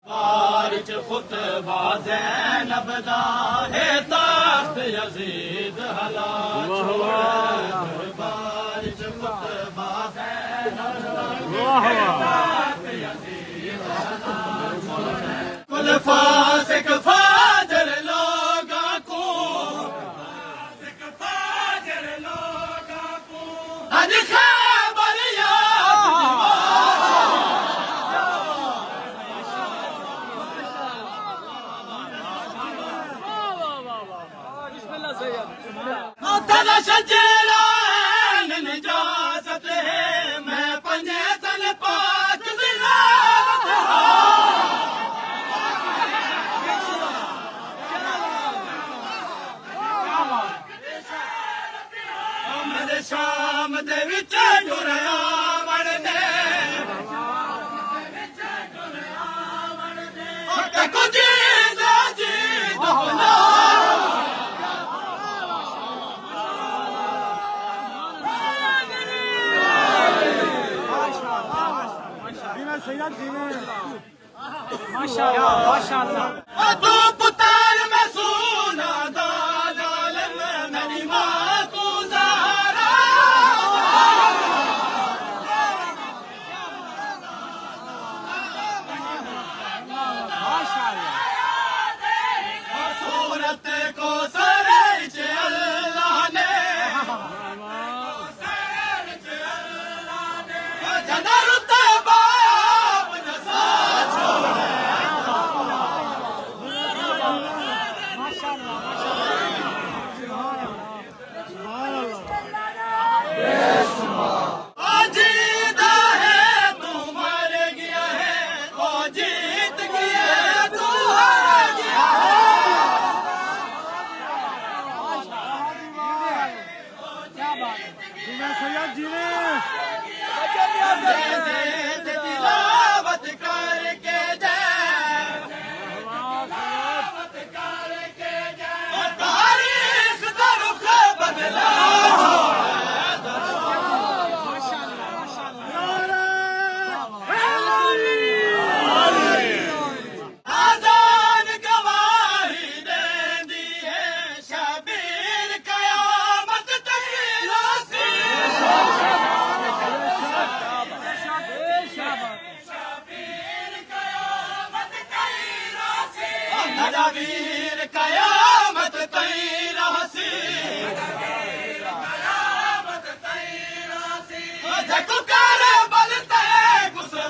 बारिश खुतबा ज़ैनब दा है तख्त यज़ीद हला छोड़ बारिश खुतबा ज़ैनब दा है तख्त यज़ीद हला कुल फासिक फाजिर लोगा को अज खैबर निजात है मैं पंजे तन पाक मेरे शाम दे विच जुरिया वड़ने कुछ माशाअल्लाह माशाअल्लाह तू पुत्र में सोना दा जालिम मेरी मां को ज़हरा माशाअल्लाह सूरत को सरे च अल्लाह ने तिलावत करके तारीख का रुख बदला आजान गवाही देंदी है शबीर कयामत वीर कयामत तैरासी जको करे बलते गुस्सा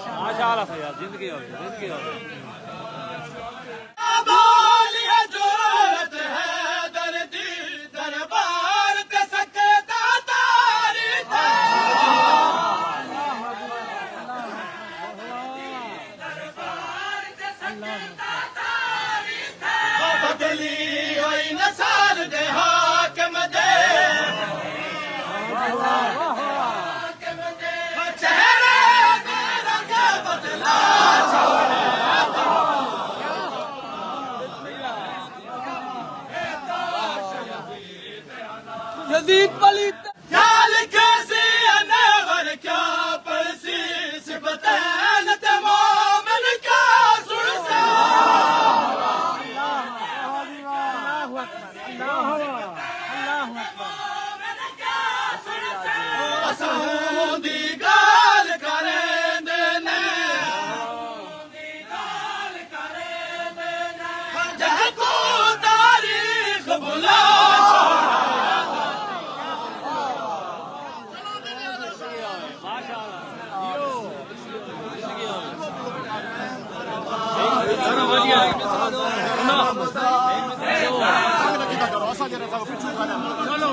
माशाअल्लाह भैया जिंदगी हो बोलिए जरूरत है दर्दी दरबार के सकता तारीख बदली हुई नसाल दे हाकिम दे चेहरे दे रंग बदला यजीद पलीत क्या लिखे सी अनवर क्या पलसी सिबतैन तमाम क्या सुन से असां दी गाल करें देने जको तारीख बुला चलो